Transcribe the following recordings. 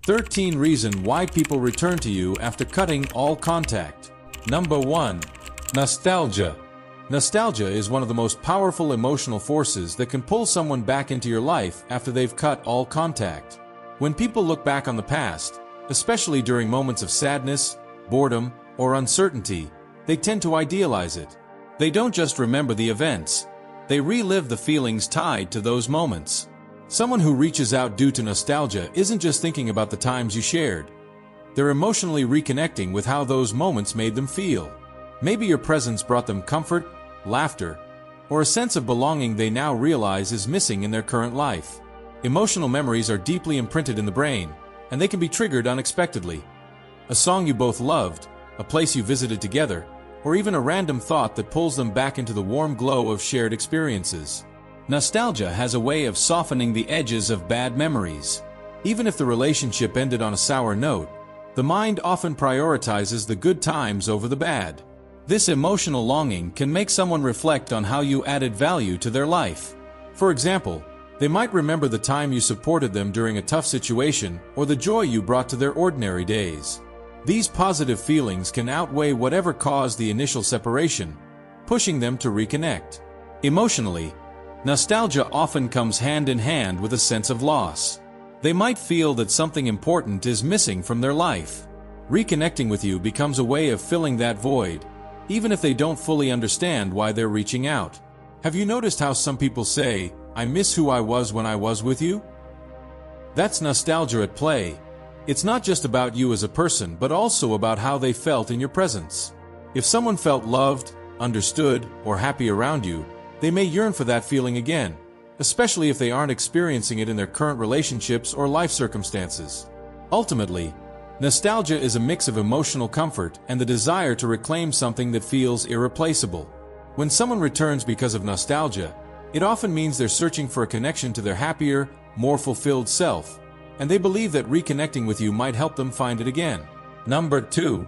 13 reasons why people return to you after cutting all contact. Number 1. Nostalgia. Nostalgia is one of the most powerful emotional forces that can pull someone back into your life after they've cut all contact. When people look back on the past, especially during moments of sadness, boredom, or uncertainty, they tend to idealize it. They don't just remember the events, they relive the feelings tied to those moments. Someone who reaches out due to nostalgia isn't just thinking about the times you shared. They're emotionally reconnecting with how those moments made them feel. Maybe your presence brought them comfort, laughter, or a sense of belonging they now realize is missing in their current life. Emotional memories are deeply imprinted in the brain, and they can be triggered unexpectedly. A song you both loved, a place you visited together, or even a random thought that pulls them back into the warm glow of shared experiences. Nostalgia has a way of softening the edges of bad memories. Even if the relationship ended on a sour note, the mind often prioritizes the good times over the bad. This emotional longing can make someone reflect on how you added value to their life. For example, they might remember the time you supported them during a tough situation or the joy you brought to their ordinary days. These positive feelings can outweigh whatever caused the initial separation, pushing them to reconnect. Emotionally, nostalgia often comes hand in hand with a sense of loss. They might feel that something important is missing from their life. Reconnecting with you becomes a way of filling that void, even if they don't fully understand why they're reaching out. Have you noticed how some people say, "I miss who I was when I was with you"? That's nostalgia at play. It's not just about you as a person, but also about how they felt in your presence. If someone felt loved, understood, or happy around you, they may yearn for that feeling again, especially if they aren't experiencing it in their current relationships or life circumstances. Ultimately, nostalgia is a mix of emotional comfort and the desire to reclaim something that feels irreplaceable. When someone returns because of nostalgia, it often means they're searching for a connection to their happier, more fulfilled self, and they believe that reconnecting with you might help them find it again. Number 2.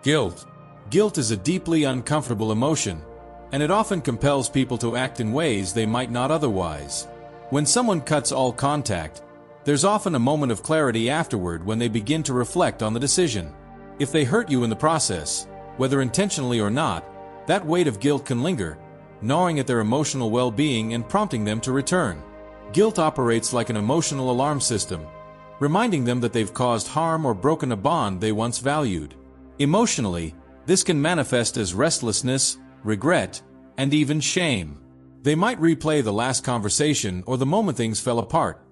Guilt. Guilt is a deeply uncomfortable emotion, and it often compels people to act in ways they might not otherwise. When someone cuts all contact, there's often a moment of clarity afterward when they begin to reflect on the decision. If they hurt you in the process, whether intentionally or not, that weight of guilt can linger, gnawing at their emotional well-being and prompting them to return. Guilt operates like an emotional alarm system, reminding them that they've caused harm or broken a bond they once valued. Emotionally, this can manifest as restlessness, regret, and even shame. They might replay the last conversation or the moment things fell apart,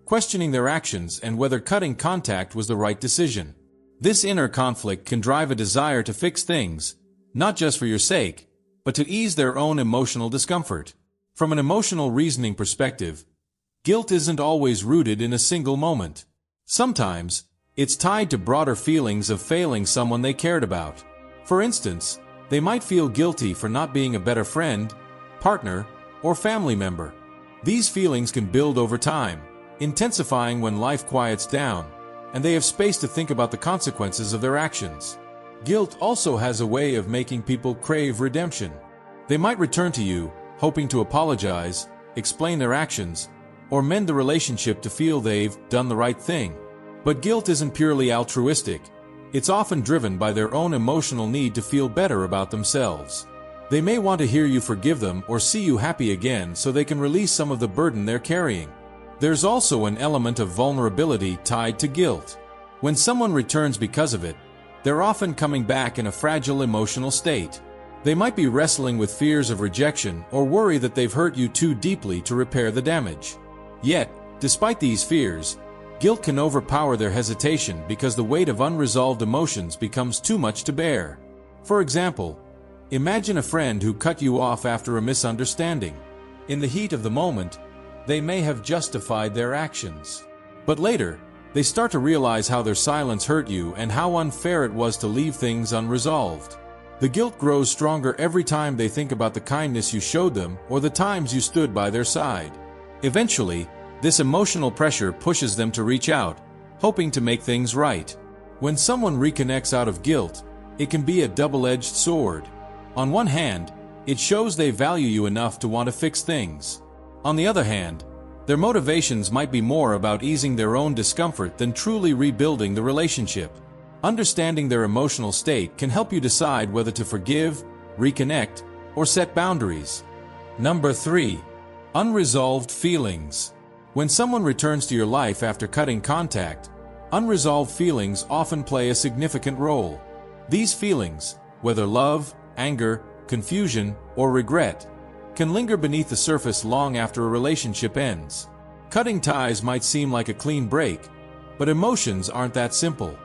questioning their actions and whether cutting contact was the right decision. This inner conflict can drive a desire to fix things, not just for your sake, but to ease their own emotional discomfort. From an emotional reasoning perspective, guilt isn't always rooted in a single moment. Sometimes, it's tied to broader feelings of failing someone they cared about. For instance, they might feel guilty for not being a better friend, partner, or family member. These feelings can build over time, intensifying when life quiets down, and they have space to think about the consequences of their actions. Guilt also has a way of making people crave redemption. They might return to you, hoping to apologize, explain their actions, or mend the relationship to feel they've done the right thing. But guilt isn't purely altruistic. It's often driven by their own emotional need to feel better about themselves. They may want to hear you forgive them or see you happy again so they can release some of the burden they're carrying. There's also an element of vulnerability tied to guilt. When someone returns because of it, they're often coming back in a fragile emotional state. They might be wrestling with fears of rejection or worry that they've hurt you too deeply to repair the damage. Yet, despite these fears, guilt can overpower their hesitation because the weight of unresolved emotions becomes too much to bear. For example, imagine a friend who cut you off after a misunderstanding. In the heat of the moment, they may have justified their actions. But later, they start to realize how their silence hurt you and how unfair it was to leave things unresolved. The guilt grows stronger every time they think about the kindness you showed them or the times you stood by their side. Eventually, this emotional pressure pushes them to reach out, hoping to make things right. When someone reconnects out of guilt, it can be a double-edged sword. On one hand, it shows they value you enough to want to fix things. On the other hand, Their motivations might be more about easing their own discomfort than truly rebuilding the relationship. Understanding their emotional state can help you decide whether to forgive, reconnect, or set boundaries. Number 3. Unresolved feelings. When someone returns to your life after cutting contact, unresolved feelings often play a significant role. These feelings, whether love, anger, confusion, or regret, can linger beneath the surface long after a relationship ends. Cutting ties might seem like a clean break, but emotions aren't that simple.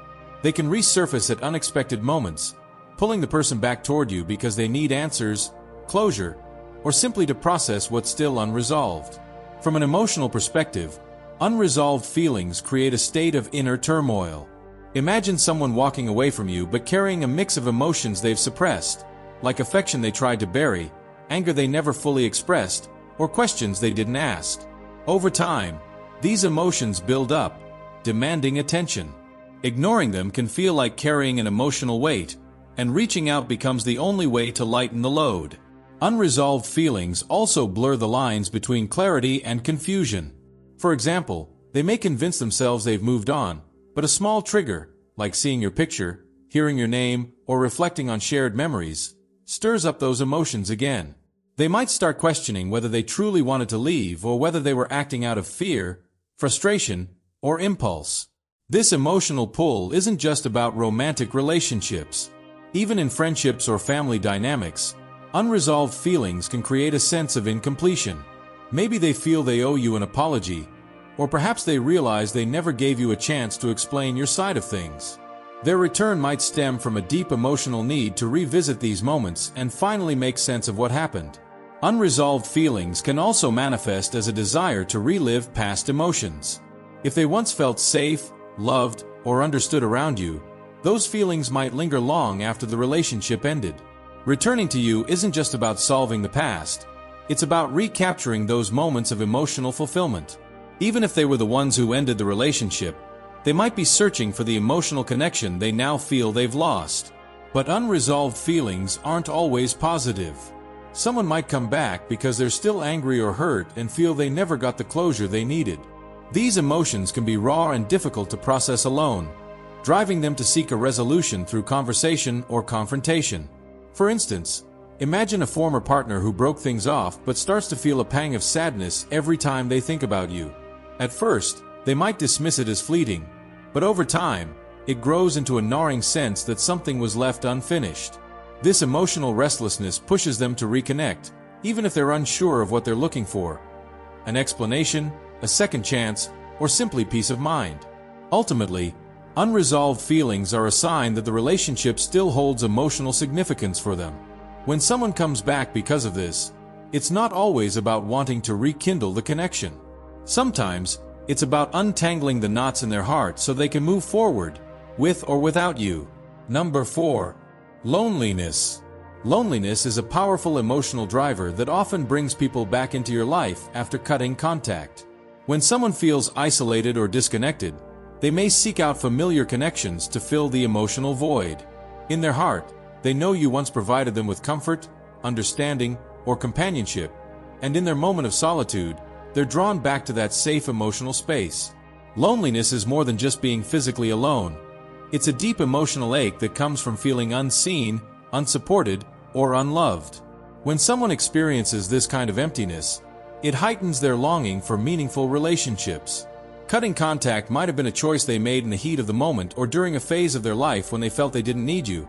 They can resurface at unexpected moments, pulling the person back toward you because they need answers, closure, or simply to process what's still unresolved. From an emotional perspective, unresolved feelings create a state of inner turmoil. Imagine someone walking away from you but carrying a mix of emotions they've suppressed, like affection they tried to bury, anger they never fully expressed, or questions they didn't ask. Over time, these emotions build up, demanding attention. Ignoring them can feel like carrying an emotional weight, and reaching out becomes the only way to lighten the load. Unresolved feelings also blur the lines between clarity and confusion. For example, they may convince themselves they've moved on, but a small trigger, like seeing your picture, hearing your name, or reflecting on shared memories, stirs up those emotions again. They might start questioning whether they truly wanted to leave or whether they were acting out of fear, frustration, or impulse. This emotional pull isn't just about romantic relationships. Even in friendships or family dynamics, unresolved feelings can create a sense of incompletion. Maybe they feel they owe you an apology, or perhaps they realize they never gave you a chance to explain your side of things. Their return might stem from a deep emotional need to revisit these moments and finally make sense of what happened. Unresolved feelings can also manifest as a desire to relive past emotions. If they once felt safe, loved, or understood around you, those feelings might linger long after the relationship ended. Returning to you isn't just about solving the past, it's about recapturing those moments of emotional fulfillment. Even if they were the ones who ended the relationship, they might be searching for the emotional connection they now feel they've lost. But unresolved feelings aren't always positive. Someone might come back because they're still angry or hurt and feel they never got the closure they needed. These emotions can be raw and difficult to process alone, driving them to seek a resolution through conversation or confrontation. For instance, imagine a former partner who broke things off but starts to feel a pang of sadness every time they think about you. At first, they might dismiss it as fleeting, but over time, it grows into a gnawing sense that something was left unfinished. This emotional restlessness pushes them to reconnect, even if they're unsure of what they're looking for: an explanation, a second chance, or simply peace of mind. Ultimately, unresolved feelings are a sign that the relationship still holds emotional significance for them. When someone comes back because of this, it's not always about wanting to rekindle the connection. Sometimes, it's about untangling the knots in their heart so they can move forward, with or without you. Number 4. Loneliness. Loneliness is a powerful emotional driver that often brings people back into your life after cutting contact. When someone feels isolated or disconnected, they may seek out familiar connections to fill the emotional void. In their heart, they know you once provided them with comfort, understanding, or companionship, and in their moment of solitude, they're drawn back to that safe emotional space. Loneliness is more than just being physically alone. It's a deep emotional ache that comes from feeling unseen, unsupported, or unloved. When someone experiences this kind of emptiness, it heightens their longing for meaningful relationships. Cutting contact might have been a choice they made in the heat of the moment or during a phase of their life when they felt they didn't need you.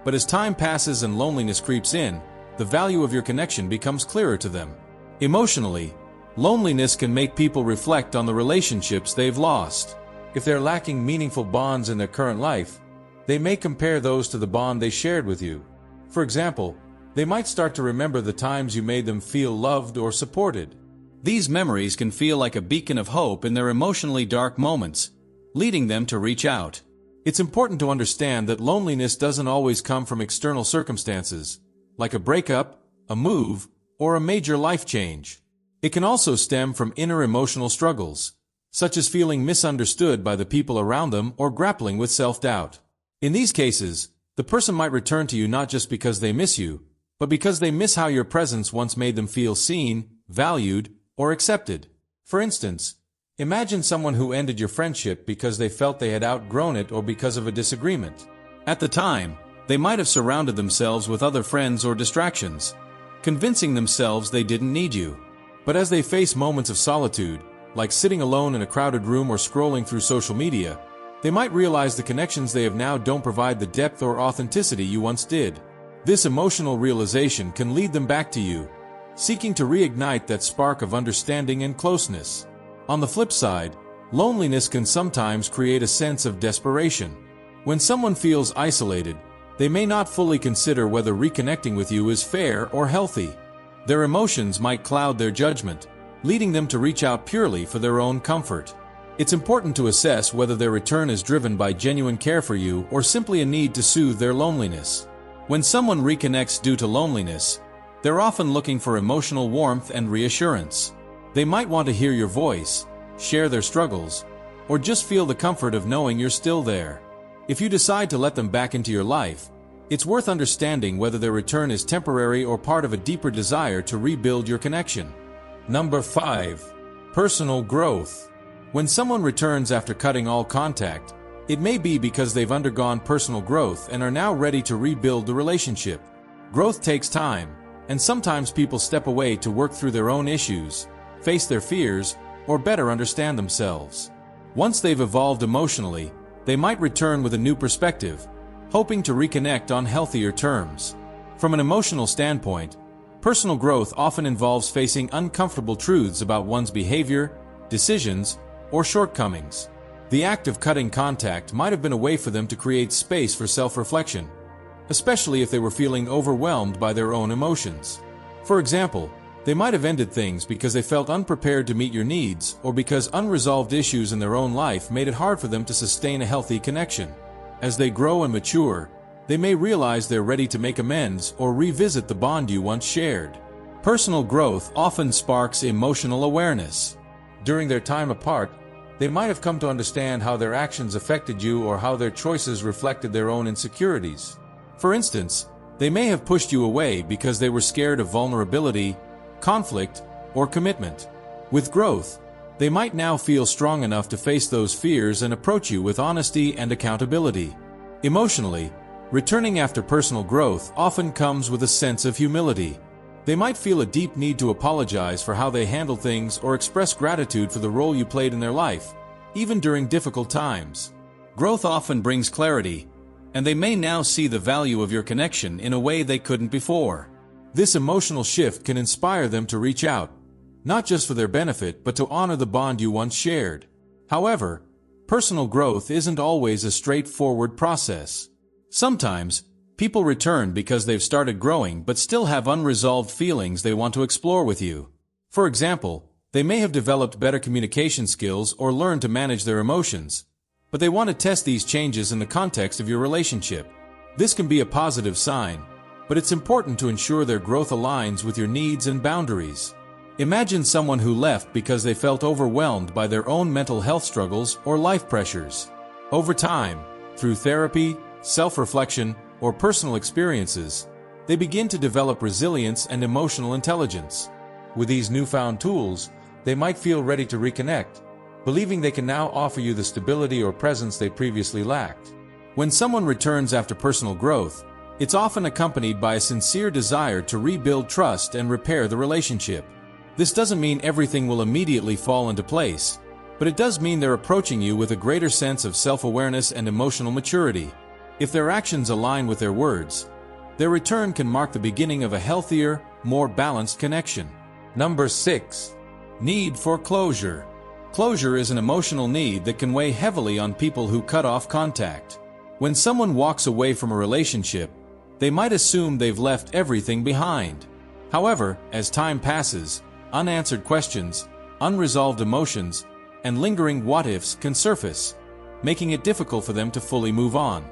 But as time passes and loneliness creeps in, the value of your connection becomes clearer to them. Emotionally, loneliness can make people reflect on the relationships they've lost. If they're lacking meaningful bonds in their current life, they may compare those to the bond they shared with you. For example, they might start to remember the times you made them feel loved or supported. These memories can feel like a beacon of hope in their emotionally dark moments, leading them to reach out. It's important to understand that loneliness doesn't always come from external circumstances, like a breakup, a move, or a major life change. It can also stem from inner emotional struggles, such as feeling misunderstood by the people around them or grappling with self-doubt. In these cases, the person might return to you not just because they miss you, but because they miss how your presence once made them feel seen, valued, or accepted. For instance, imagine someone who ended your friendship because they felt they had outgrown it or because of a disagreement. At the time, they might have surrounded themselves with other friends or distractions, convincing themselves they didn't need you. But as they face moments of solitude, like sitting alone in a crowded room or scrolling through social media, they might realize the connections they have now don't provide the depth or authenticity you once did. This emotional realization can lead them back to you, seeking to reignite that spark of understanding and closeness. On the flip side, loneliness can sometimes create a sense of desperation. When someone feels isolated, they may not fully consider whether reconnecting with you is fair or healthy. Their emotions might cloud their judgment, leading them to reach out purely for their own comfort. It's important to assess whether their return is driven by genuine care for you or simply a need to soothe their loneliness. When someone reconnects due to loneliness, they're often looking for emotional warmth and reassurance. They might want to hear your voice, share their struggles, or just feel the comfort of knowing you're still there. If you decide to let them back into your life, it's worth understanding whether their return is temporary or part of a deeper desire to rebuild your connection. Number 5. Personal growth. When someone returns after cutting all contact, it may be because they've undergone personal growth and are now ready to rebuild the relationship. Growth takes time, and sometimes people step away to work through their own issues, face their fears, or better understand themselves. Once they've evolved emotionally, they might return with a new perspective, hoping to reconnect on healthier terms. From an emotional standpoint, personal growth often involves facing uncomfortable truths about one's behavior, decisions, or shortcomings. The act of cutting contact might have been a way for them to create space for self-reflection, especially if they were feeling overwhelmed by their own emotions. For example, they might have ended things because they felt unprepared to meet your needs or because unresolved issues in their own life made it hard for them to sustain a healthy connection. As they grow and mature, they may realize they're ready to make amends or revisit the bond you once shared. Personal growth often sparks emotional awareness. During their time apart, they might have come to understand how their actions affected you or how their choices reflected their own insecurities. For instance, they may have pushed you away because they were scared of vulnerability, conflict, or commitment. With growth, they might now feel strong enough to face those fears and approach you with honesty and accountability. Emotionally, returning after personal growth often comes with a sense of humility. They might feel a deep need to apologize for how they handle things or express gratitude for the role you played in their life, even during difficult times. Growth often brings clarity, and they may now see the value of your connection in a way they couldn't before. This emotional shift can inspire them to reach out, not just for their benefit but to honor the bond you once shared. However, personal growth isn't always a straightforward process. Sometimes, people return because they've started growing but still have unresolved feelings they want to explore with you. For example, they may have developed better communication skills or learned to manage their emotions, but they want to test these changes in the context of your relationship. This can be a positive sign, but it's important to ensure their growth aligns with your needs and boundaries. Imagine someone who left because they felt overwhelmed by their own mental health struggles or life pressures. Over time, through therapy, self-reflection, or personal experiences, they begin to develop resilience and emotional intelligence. With these newfound tools, they might feel ready to reconnect, believing they can now offer you the stability or presence they previously lacked. When someone returns after personal growth, it's often accompanied by a sincere desire to rebuild trust and repair the relationship. This doesn't mean everything will immediately fall into place, but it does mean they're approaching you with a greater sense of self-awareness and emotional maturity. If their actions align with their words, their return can mark the beginning of a healthier, more balanced connection. Number 6. Need for closure. Closure is an emotional need that can weigh heavily on people who cut off contact. When someone walks away from a relationship, they might assume they've left everything behind. However, as time passes, unanswered questions, unresolved emotions, and lingering what-ifs can surface, making it difficult for them to fully move on.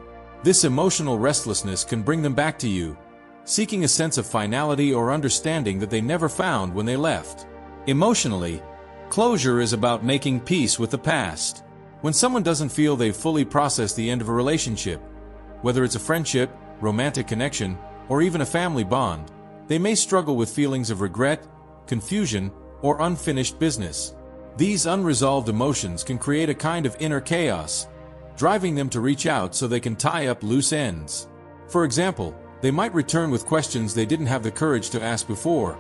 This emotional restlessness can bring them back to you, seeking a sense of finality or understanding that they never found when they left. Emotionally, closure is about making peace with the past. When someone doesn't feel they've fully processed the end of a relationship, whether it's a friendship, romantic connection, or even a family bond, they may struggle with feelings of regret, confusion, or unfinished business. These unresolved emotions can create a kind of inner chaos, driving them to reach out so they can tie up loose ends. For example, they might return with questions they didn't have the courage to ask before.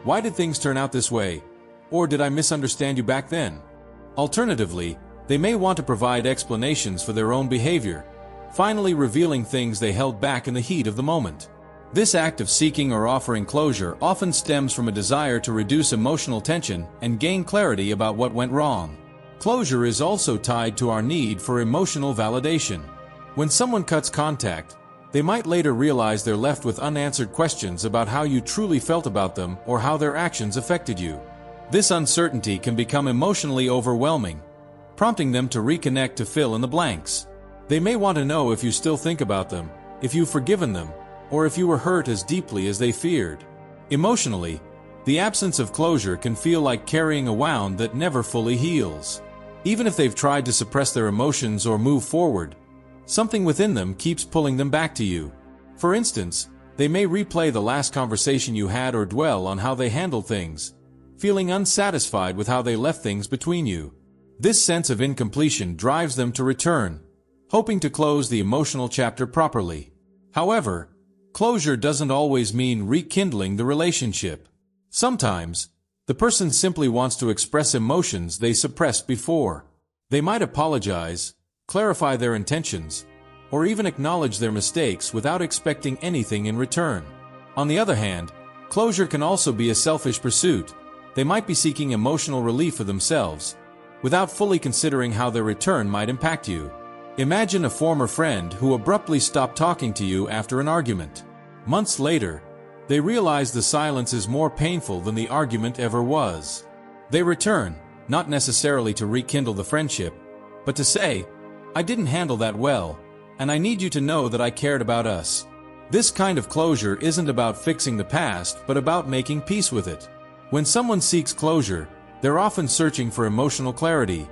Why did things turn out this way? Or did I misunderstand you back then? Alternatively, they may want to provide explanations for their own behavior, finally revealing things they held back in the heat of the moment. This act of seeking or offering closure often stems from a desire to reduce emotional tension and gain clarity about what went wrong. Closure is also tied to our need for emotional validation. When someone cuts contact, they might later realize they're left with unanswered questions about how you truly felt about them or how their actions affected you. This uncertainty can become emotionally overwhelming, prompting them to reconnect to fill in the blanks. They may want to know if you still think about them, if you've forgiven them, or if you were hurt as deeply as they feared. Emotionally, the absence of closure can feel like carrying a wound that never fully heals. Even if they've tried to suppress their emotions or move forward, something within them keeps pulling them back to you. For instance, they may replay the last conversation you had or dwell on how they handled things, feeling unsatisfied with how they left things between you. This sense of incompletion drives them to return, hoping to close the emotional chapter properly. However, closure doesn't always mean rekindling the relationship. Sometimes, the person simply wants to express emotions they suppressed before. They might apologize, clarify their intentions, or even acknowledge their mistakes without expecting anything in return. On the other hand, closure can also be a selfish pursuit. They might be seeking emotional relief for themselves, without fully considering how their return might impact you. Imagine a former friend who abruptly stopped talking to you after an argument. Months later, they realize the silence is more painful than the argument ever was. They return, not necessarily to rekindle the friendship, but to say, "I didn't handle that well, and I need you to know that I cared about us." This kind of closure isn't about fixing the past, but about making peace with it. When someone seeks closure, they're often searching for emotional clarity,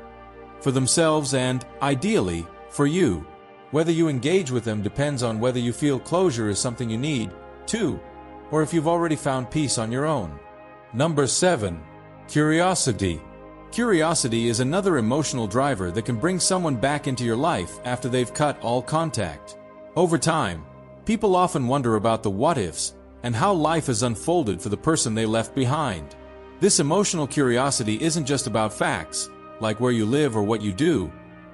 for themselves and, ideally, for you. Whether you engage with them depends on whether you feel closure is something you need, too, or if you've already found peace on your own. Number 7. Curiosity. Curiosity is another emotional driver that can bring someone back into your life after they've cut all contact. Over time, people often wonder about the what-ifs and how life has unfolded for the person they left behind. This emotional curiosity isn't just about facts, like where you live or what you do.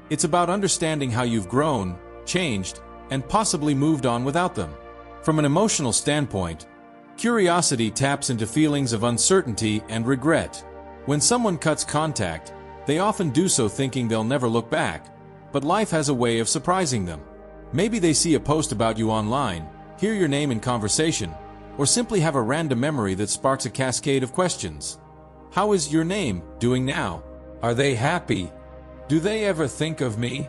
It's about understanding how you've grown, changed, and possibly moved on without them. From an emotional standpoint, curiosity taps into feelings of uncertainty and regret. When someone cuts contact, they often do so thinking they'll never look back, but life has a way of surprising them. Maybe they see a post about you online, hear your name in conversation, or simply have a random memory that sparks a cascade of questions. How is your name doing now? Are they happy? Do they ever think of me?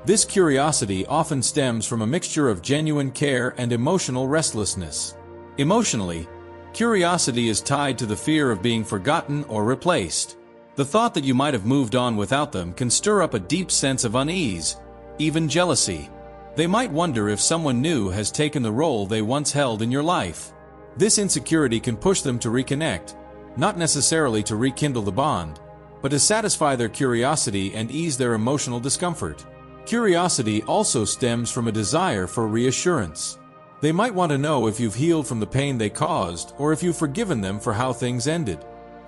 This curiosity often stems from a mixture of genuine care and emotional restlessness. Emotionally, curiosity is tied to the fear of being forgotten or replaced. The thought that you might have moved on without them can stir up a deep sense of unease, even jealousy. They might wonder if someone new has taken the role they once held in your life. This insecurity can push them to reconnect, not necessarily to rekindle the bond, but to satisfy their curiosity and ease their emotional discomfort. Curiosity also stems from a desire for reassurance. They might want to know if you've healed from the pain they caused or if you've forgiven them for how things ended.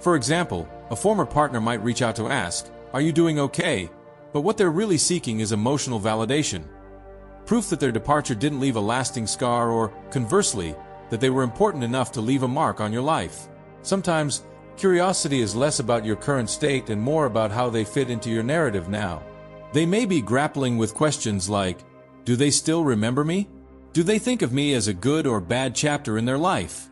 For example, a former partner might reach out to ask, "Are you doing okay?" But what they're really seeking is emotional validation. Proof that their departure didn't leave a lasting scar, or, conversely, that they were important enough to leave a mark on your life. Sometimes, curiosity is less about your current state and more about how they fit into your narrative now. They may be grappling with questions like, do they still remember me? Do they think of me as a good or bad chapter in their life?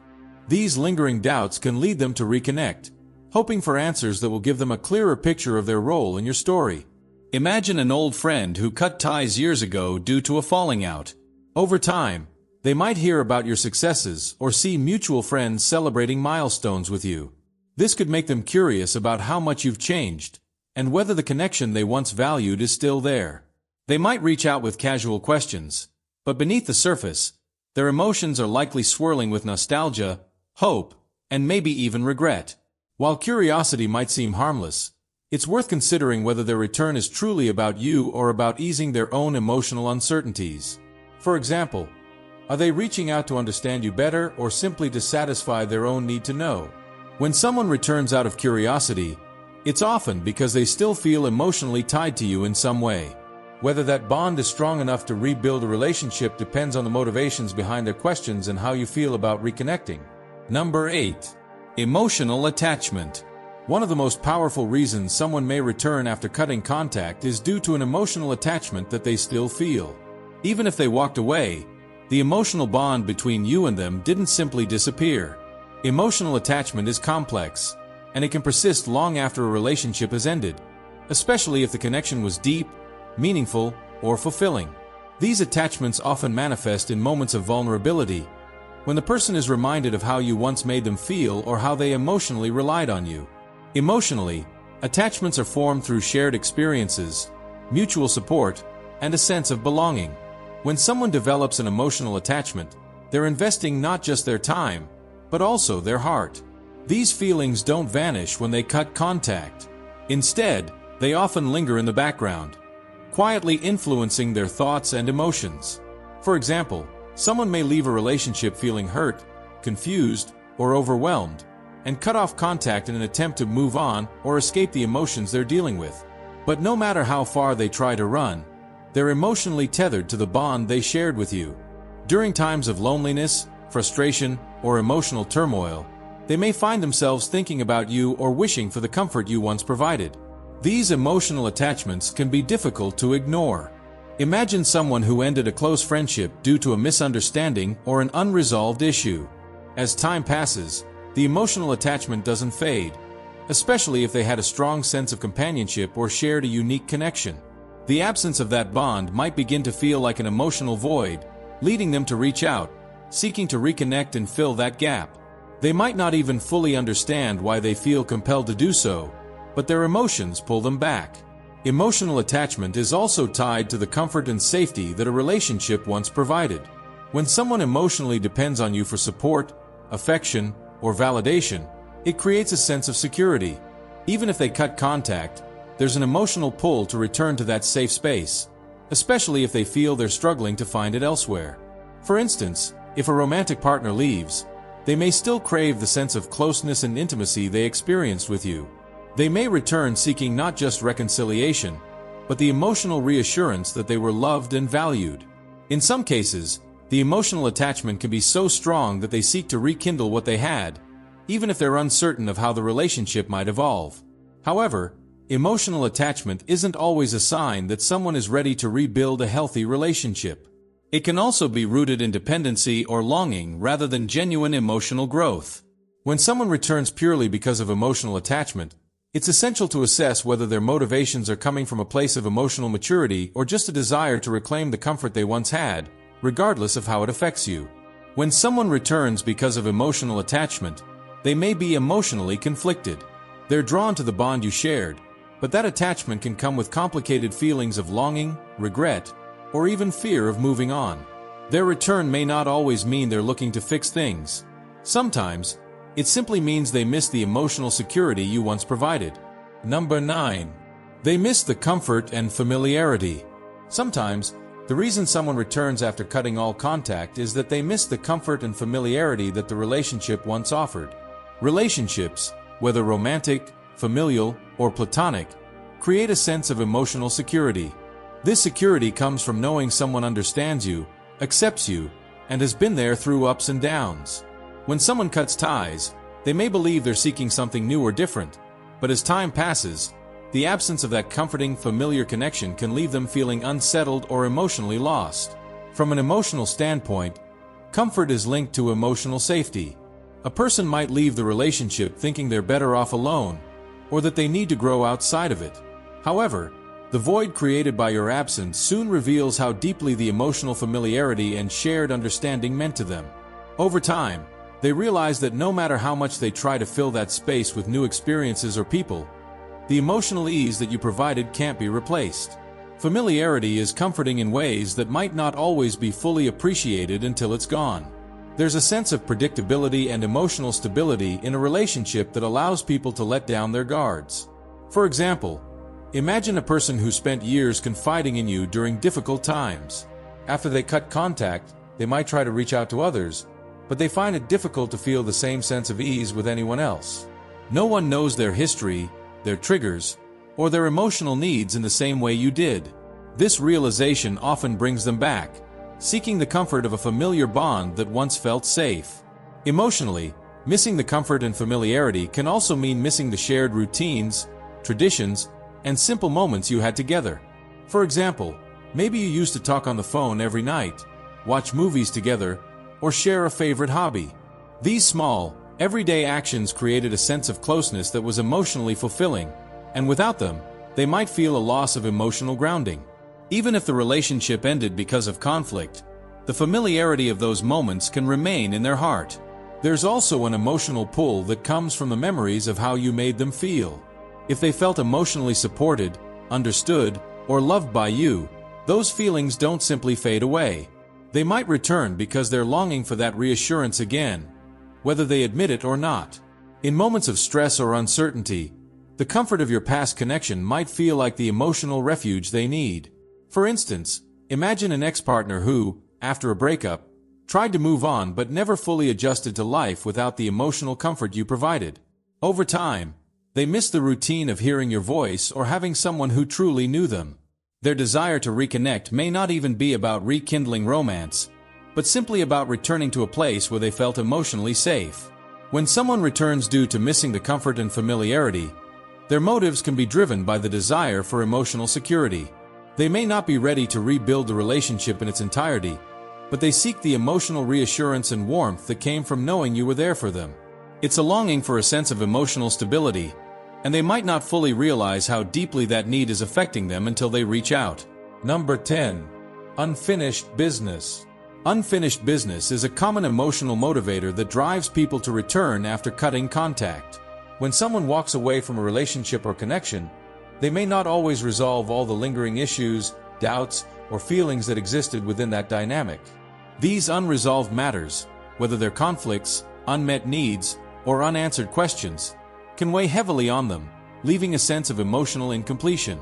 These lingering doubts can lead them to reconnect, hoping for answers that will give them a clearer picture of their role in your story. Imagine an old friend who cut ties years ago due to a falling out. Over time, they might hear about your successes or see mutual friends celebrating milestones with you. This could make them curious about how much you've changed, and whether the connection they once valued is still there. They might reach out with casual questions, but beneath the surface, their emotions are likely swirling with nostalgia, hope, and maybe even regret. While curiosity might seem harmless, It's worth considering whether their return is truly about you or about easing their own emotional uncertainties. For example, are they reaching out to understand you better or simply to satisfy their own need to know? When someone returns out of curiosity, it's often because they still feel emotionally tied to you in some way. Whether that bond is strong enough to rebuild a relationship depends on the motivations behind their questions and how you feel about reconnecting. Number 8. Emotional attachment. One of the most powerful reasons someone may return after cutting contact is due to an emotional attachment that they still feel. Even if they walked away, the emotional bond between you and them didn't simply disappear. Emotional attachment is complex, and it can persist long after a relationship has ended, especially if the connection was deep, meaningful, or fulfilling. These attachments often manifest in moments of vulnerability, when the person is reminded of how you once made them feel or how they emotionally relied on you. Emotionally, attachments are formed through shared experiences, mutual support, and a sense of belonging. When someone develops an emotional attachment, they're investing not just their time, but also their heart. These feelings don't vanish when they cut contact. Instead, they often linger in the background, quietly influencing their thoughts and emotions. For example, someone may leave a relationship feeling hurt, confused, or overwhelmed, and cut off contact in an attempt to move on or escape the emotions they're dealing with. But no matter how far they try to run, they're emotionally tethered to the bond they shared with you. During times of loneliness, frustration, or emotional turmoil, they may find themselves thinking about you or wishing for the comfort you once provided. These emotional attachments can be difficult to ignore. Imagine someone who ended a close friendship due to a misunderstanding or an unresolved issue. As time passes, the emotional attachment doesn't fade, especially if they had a strong sense of companionship or shared a unique connection. The absence of that bond might begin to feel like an emotional void, leading them to reach out, seeking to reconnect and fill that gap. They might not even fully understand why they feel compelled to do so, but their emotions pull them back. Emotional attachment is also tied to the comfort and safety that a relationship once provided. When someone emotionally depends on you for support, affection, or validation, it creates a sense of security. Even if they cut contact, there's an emotional pull to return to that safe space, especially if they feel they're struggling to find it elsewhere. For instance, if a romantic partner leaves, they may still crave the sense of closeness and intimacy they experienced with you. They may return seeking not just reconciliation, but the emotional reassurance that they were loved and valued. In some cases, the emotional attachment can be so strong that they seek to rekindle what they had, even if they're uncertain of how the relationship might evolve. However, emotional attachment isn't always a sign that someone is ready to rebuild a healthy relationship. It can also be rooted in dependency or longing rather than genuine emotional growth. When someone returns purely because of emotional attachment, it's essential to assess whether their motivations are coming from a place of emotional maturity or just a desire to reclaim the comfort they once had, regardless of how it affects you. When someone returns because of emotional attachment, they may be emotionally conflicted. They're drawn to the bond you shared, but that attachment can come with complicated feelings of longing, regret, or even fear of moving on. Their return may not always mean they're looking to fix things. Sometimes, it simply means they miss the emotional security you once provided. Number 9. They miss the comfort and familiarity. Sometimes, the reason someone returns after cutting all contact is that they miss the comfort and familiarity that the relationship once offered. Relationships, whether romantic, familial, or platonic, create a sense of emotional security. This security comes from knowing someone understands you, accepts you, and has been there through ups and downs. When someone cuts ties, they may believe they're seeking something new or different, but as time passes, the absence of that comforting, familiar connection can leave them feeling unsettled or emotionally lost. From an emotional standpoint, comfort is linked to emotional safety. A person might leave the relationship thinking they're better off alone, or that they need to grow outside of it. However, the void created by your absence soon reveals how deeply the emotional familiarity and shared understanding meant to them. Over time, they realize that no matter how much they try to fill that space with new experiences or people, the emotional ease that you provided can't be replaced. Familiarity is comforting in ways that might not always be fully appreciated until it's gone. There's a sense of predictability and emotional stability in a relationship that allows people to let down their guards. For example, imagine a person who spent years confiding in you during difficult times. After they cut contact, they might try to reach out to others, but they find it difficult to feel the same sense of ease with anyone else. No one knows their history, their triggers, or their emotional needs in the same way you did. This realization often brings them back, seeking the comfort of a familiar bond that once felt safe. Emotionally, missing the comfort and familiarity can also mean missing the shared routines, traditions, and simple moments you had together. For example, maybe you used to talk on the phone every night, watch movies together, or share a favorite hobby. These small, everyday actions created a sense of closeness that was emotionally fulfilling, and without them, they might feel a loss of emotional grounding. Even if the relationship ended because of conflict, the familiarity of those moments can remain in their heart. There's also an emotional pull that comes from the memories of how you made them feel. If they felt emotionally supported, understood, or loved by you, those feelings don't simply fade away. They might return because they're longing for that reassurance again, whether they admit it or not. In moments of stress or uncertainty, the comfort of your past connection might feel like the emotional refuge they need. For instance, imagine an ex-partner who, after a breakup, tried to move on but never fully adjusted to life without the emotional comfort you provided. Over time, they missed the routine of hearing your voice or having someone who truly knew them. Their desire to reconnect may not even be about rekindling romance, but simply about returning to a place where they felt emotionally safe. When someone returns due to missing the comfort and familiarity, their motives can be driven by the desire for emotional security. They may not be ready to rebuild the relationship in its entirety, but they seek the emotional reassurance and warmth that came from knowing you were there for them. It's a longing for a sense of emotional stability, and they might not fully realize how deeply that need is affecting them until they reach out. Number 10. Unfinished business. Unfinished business is a common emotional motivator that drives people to return after cutting contact. When someone walks away from a relationship or connection, they may not always resolve all the lingering issues, doubts, or feelings that existed within that dynamic. These unresolved matters, whether they're conflicts, unmet needs, or unanswered questions, can weigh heavily on them, leaving a sense of emotional incompletion.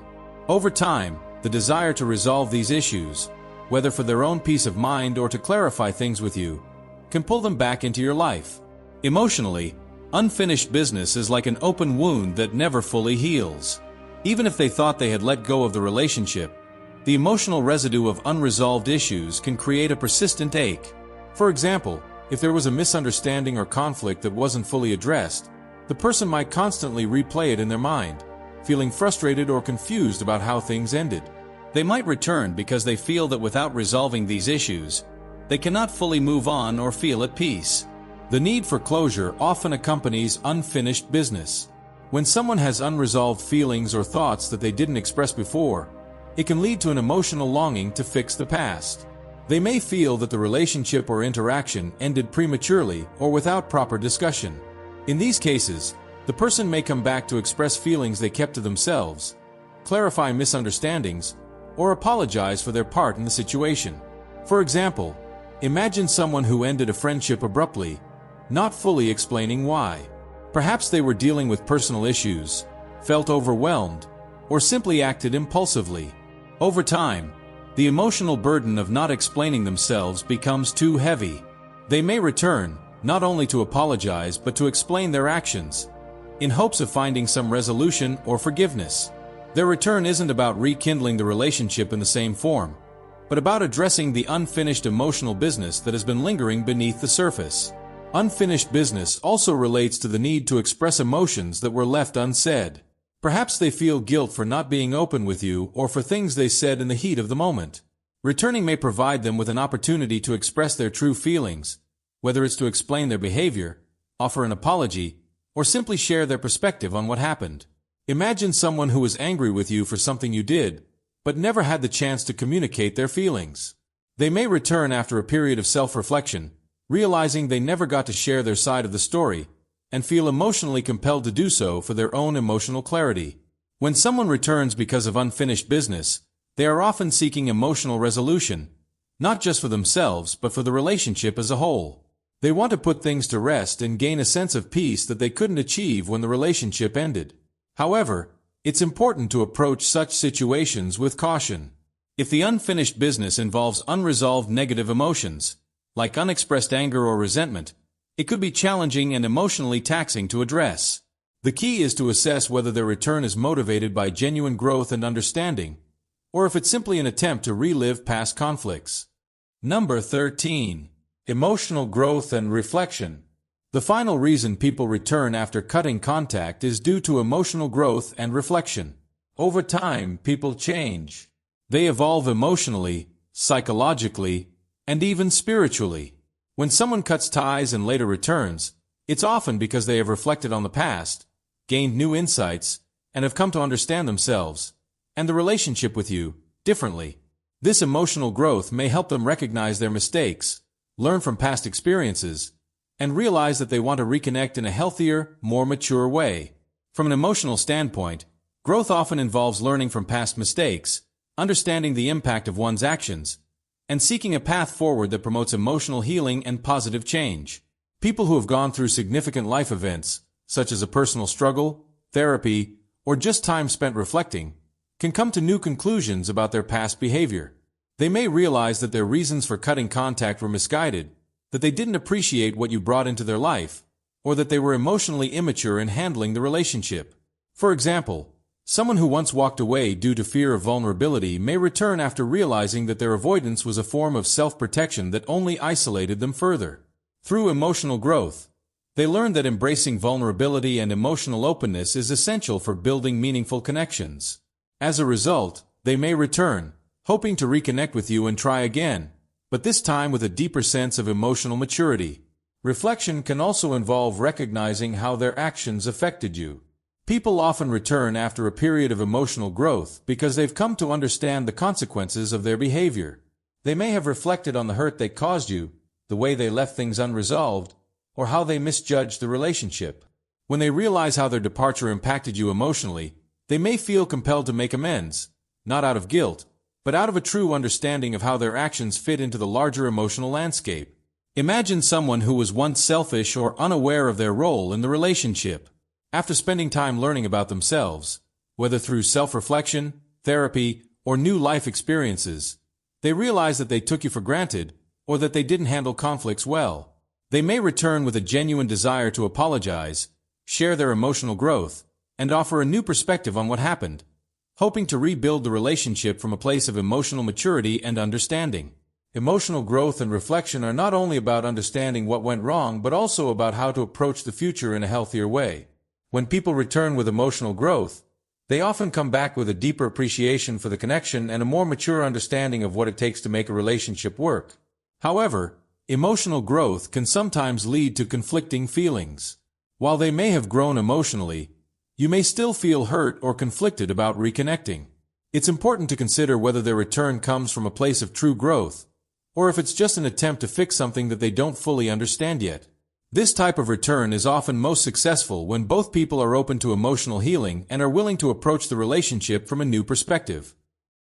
Over time, the desire to resolve these issues, whether for their own peace of mind or to clarify things with you, can pull them back into your life. Emotionally, unfinished business is like an open wound that never fully heals. Even if they thought they had let go of the relationship, the emotional residue of unresolved issues can create a persistent ache. For example, if there was a misunderstanding or conflict that wasn't fully addressed, the person might constantly replay it in their mind, feeling frustrated or confused about how things ended. They might return because they feel that without resolving these issues, they cannot fully move on or feel at peace. The need for closure often accompanies unfinished business. When someone has unresolved feelings or thoughts that they didn't express before, it can lead to an emotional longing to fix the past. They may feel that the relationship or interaction ended prematurely or without proper discussion. In these cases, the person may come back to express feelings they kept to themselves, clarify misunderstandings, or apologize for their part in the situation. For example, imagine someone who ended a friendship abruptly, not fully explaining why. Perhaps they were dealing with personal issues, felt overwhelmed, or simply acted impulsively. Over time, the emotional burden of not explaining themselves becomes too heavy. They may return, not only to apologize but to explain their actions, in hopes of finding some resolution or forgiveness. Their return isn't about rekindling the relationship in the same form, but about addressing the unfinished emotional business that has been lingering beneath the surface. Unfinished business also relates to the need to express emotions that were left unsaid. Perhaps they feel guilt for not being open with you or for things they said in the heat of the moment. Returning may provide them with an opportunity to express their true feelings, whether it's to explain their behavior, offer an apology, or simply share their perspective on what happened. Imagine someone who was angry with you for something you did, but never had the chance to communicate their feelings. They may return after a period of self-reflection, realizing they never got to share their side of the story, and feel emotionally compelled to do so for their own emotional clarity. When someone returns because of unfinished business, they are often seeking emotional resolution, not just for themselves but for the relationship as a whole. They want to put things to rest and gain a sense of peace that they couldn't achieve when the relationship ended. However, It's important to approach such situations with caution. If the unfinished business involves unresolved negative emotions, like unexpressed anger or resentment, it could be challenging and emotionally taxing to address. The key is to assess whether their return is motivated by genuine growth and understanding, or if it's simply an attempt to relive past conflicts. Number 13. Emotional growth and reflection. The final reason people return after cutting contact is due to emotional growth and reflection. Over time, people change. They evolve emotionally, psychologically, and even spiritually. When someone cuts ties and later returns, it's often because they have reflected on the past, gained new insights, and have come to understand themselves and the relationship with you differently. This emotional growth may help them recognize their mistakes, learn from past experiences, and realize that they want to reconnect in a healthier, more mature way. From an emotional standpoint, growth often involves learning from past mistakes, understanding the impact of one's actions, and seeking a path forward that promotes emotional healing and positive change. People who have gone through significant life events, such as a personal struggle, therapy, or just time spent reflecting, can come to new conclusions about their past behavior. They may realize that their reasons for cutting contact were misguided, that they didn't appreciate what you brought into their life, or that they were emotionally immature in handling the relationship. For example, someone who once walked away due to fear of vulnerability may return after realizing that their avoidance was a form of self-protection that only isolated them further. Through emotional growth, they learn that embracing vulnerability and emotional openness is essential for building meaningful connections. As a result, they may return, hoping to reconnect with you and try again, but this time with a deeper sense of emotional maturity. Reflection can also involve recognizing how their actions affected you. People often return after a period of emotional growth because they've come to understand the consequences of their behavior. They may have reflected on the hurt they caused you, the way they left things unresolved, or how they misjudged the relationship. When they realize how their departure impacted you emotionally, they may feel compelled to make amends, not out of guilt, but out of a true understanding of how their actions fit into the larger emotional landscape. Imagine someone who was once selfish or unaware of their role in the relationship. After spending time learning about themselves, whether through self-reflection, therapy, or new life experiences, they realize that they took you for granted, or that they didn't handle conflicts well. They may return with a genuine desire to apologize, share their emotional growth, and offer a new perspective on what happened, hoping to rebuild the relationship from a place of emotional maturity and understanding. Emotional growth and reflection are not only about understanding what went wrong, but also about how to approach the future in a healthier way. When people return with emotional growth, they often come back with a deeper appreciation for the connection and a more mature understanding of what it takes to make a relationship work. However, emotional growth can sometimes lead to conflicting feelings. While they may have grown emotionally, you may still feel hurt or conflicted about reconnecting. It's important to consider whether their return comes from a place of true growth, or if it's just an attempt to fix something that they don't fully understand yet. This type of return is often most successful when both people are open to emotional healing and are willing to approach the relationship from a new perspective.